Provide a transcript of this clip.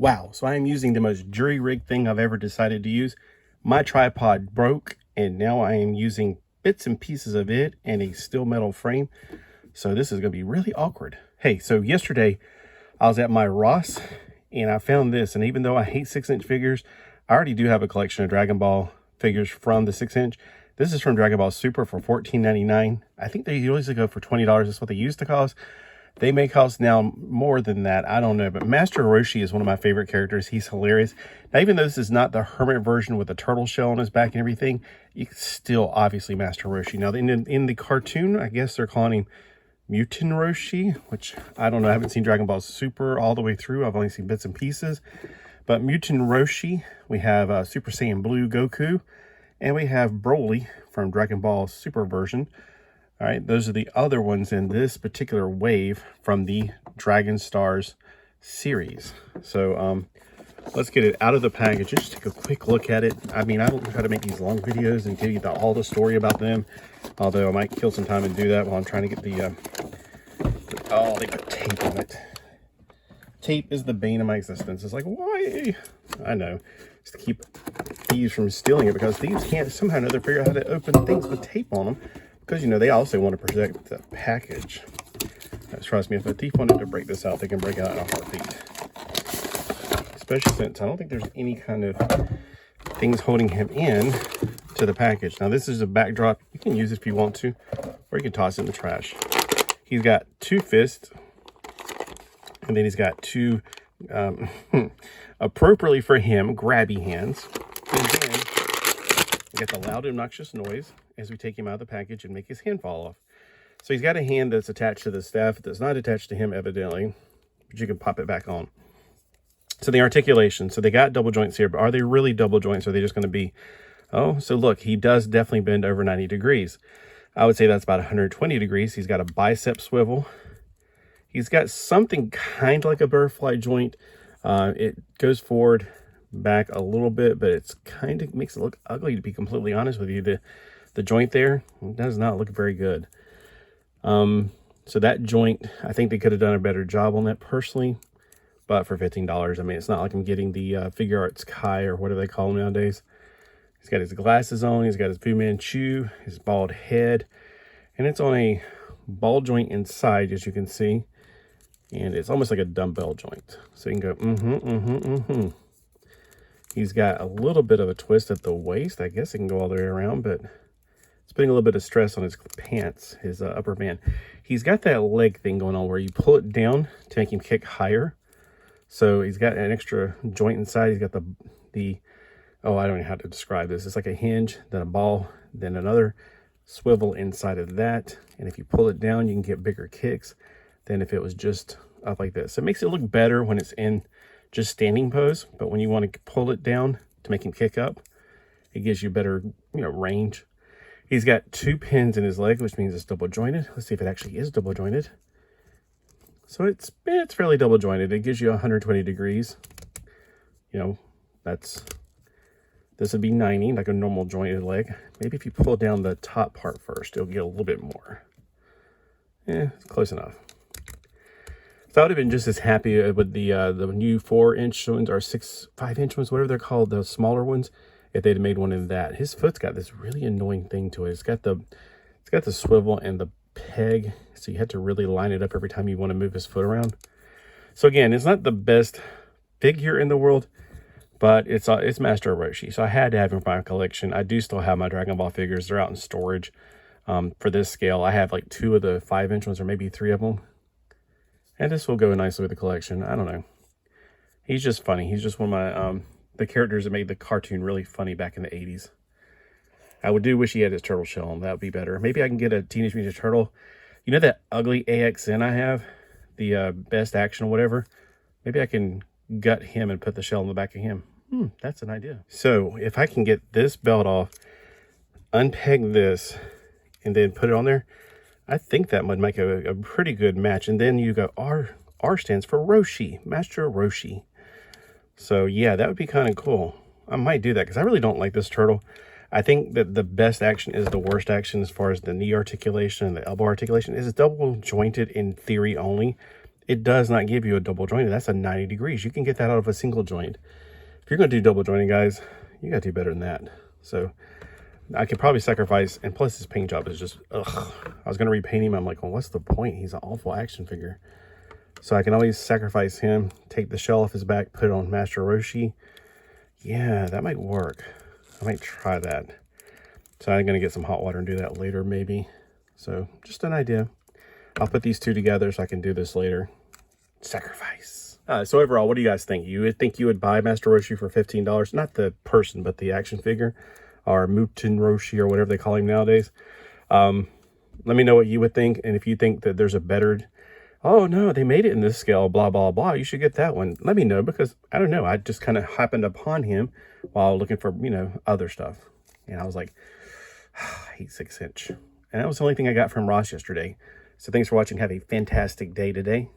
Wow, so I am using the most jury-rigged thing I've ever decided to use. My tripod broke, and now I am using bits and pieces of it and a steel metal frame. So this is going to be really awkward. Hey, so yesterday I was at my Ross, and I found this. And even though I hate 6-inch figures, I already do have a collection of Dragon Ball figures from the 6-inch. This is from Dragon Ball Super for $14.99. I think they usually go for $20. That's what they used to cost. They may cost now more than that. I don't know. But Master Roshi is one of my favorite characters. He's hilarious. Now, even though this is not the hermit version with the turtle shell on his back and everything, you can still obviously Master Roshi. Now, in the cartoon, I guess they're calling him MutenRoshi, which I don't know. I haven't seen Dragon Ball Super all the way through. I've only seen bits and pieces. But MutenRoshi, we have Super Saiyan Blue Goku, and we have Broly from Dragon Ball Super version. All right, those are the other ones in this particular wave from the Dragon Stars series. So let's get it out of the package. Just take a quick look at it. I mean, I don't try to make these long videos and give you all the story about them, although I might kill some time and do that while I'm trying to get the oh, they got tape on it. Tape is the bane of my existence. It's like, why? I know. It's to keep thieves from stealing it, because thieves can't somehow or another figure out how to open things with tape on them. Because, you know, they also want to protect the package. Trust me, if a thief wanted to break this out, they can break it out in a heartbeat. Especially since I don't think there's any kind of things holding him in to the package. Now, this is a backdrop. You can use it if you want to, or you can toss it in the trash. He's got 2 fists, and then he's got 2, appropriately for him, grabby hands. And then we got the loud, obnoxious noise as we take him out of the package and make his hand fall off. So he's got a hand that's attached to the staff that's not attached to him, evidently, but you can pop it back on. So the articulation, so they got double joints here, but are they really double joints? Or are they just going to be, oh, so look, he does definitely bend over 90 degrees. I would say that's about 120 degrees. He's got a bicep swivel. He's got something kind of like a butterfly joint. It goes forward, back a little bit, but it's kind of makes it look ugly, to be completely honest with you. The joint there does not look very good. So that joint, I think they could have done a better job on that personally, but for $15, I mean, it's not like I'm getting the Figure Arts Kai or whatever they call them nowadays. He's got his glasses on, he's got his Fu Manchu, his bald head, and it's on a ball joint inside, as you can see, and it's almost like a dumbbell joint. So you can go, He's got a little bit of a twist at the waist. I guess it can go all the way around, but it's putting a little bit of stress on his pants, his upper band. He's got that leg thing going on where you pull it down to make him kick higher. So he's got an extra joint inside. He's got the oh, I don't know how to describe this. It's like a hinge, then a ball, then another swivel inside of that. And if you pull it down, you can get bigger kicks than if it was just up like this. So it makes it look better when it's in just standing pose, but when you want to pull it down to make him kick up, it gives you better, range. He's got 2 pins in his leg, which means it's double jointed. Let's see if it actually is double jointed. So it's fairly double jointed. It gives you 120 degrees. This would be 90, like a normal jointed leg. Maybe if you pull down the top part first, it'll get a little bit more. It's close enough. So I would have been just as happy with the new 4-inch ones or 5-inch ones, whatever they're called, the smaller ones, if they'd made one in that. His foot's got this really annoying thing to it. It's got the swivel and the peg, so you have to really line it up every time you want to move his foot around. So again, it's not the best figure in the world, but it's Master Roshi, so I had to have him for my collection. I do still have my Dragon Ball figures. They're out in storage for this scale. I have like 2 of the 5-inch ones, or maybe 3 of them. And this will go nicely with the collection. I don't know. He's just funny. He's just one of my the characters that made the cartoon really funny back in the 80s. I would wish he had his turtle shell on. That would be better. Maybe I can get a Teenage Mutant Turtle. You know that ugly AXN I have? The Best Action or whatever? Maybe I can gut him and put the shell on the back of him. That's an idea. So if I can get this belt off, unpeg this, and then put it on there, I think that might make a pretty good match. And then you go, R stands for Roshi, Master Roshi. So yeah, that would be kind of cool. I might do that because I really don't like this turtle. I think that the best action is the worst action as far as the knee articulation and the elbow articulation. Is double jointed in theory only. it does not give you a double jointed. That's a 90 degrees. You can get that out of a single joint. If you're going to do double jointing, guys, you got to do better than that. So I could probably sacrifice, and plus his paint job is just, ugh. I was going to repaint him. I'm like, well, what's the point? He's an awful action figure. So I can always sacrifice him, take the shell off his back, put it on MutenRoshi. Yeah, that might work. I might try that. So I'm going to get some hot water and do that later, maybe. So just an idea. I'll put these two together so I can do this later. Sacrifice. So overall, what do you guys think? You would think you would buy MutenRoshi for $15? Not the person, but the action figure. Or MutenRoshi, or whatever they call him nowadays. Let me know what you would think. And if you think that there's a better... Oh, no, they made it in this scale, blah, blah, blah. You should get that one. Let me know, because, I don't know. I just kind of happened upon him while looking for, other stuff. And I was like, I hate 6-inch. And that was the only thing I got from Ross yesterday. So thanks for watching. Have a fantastic day today.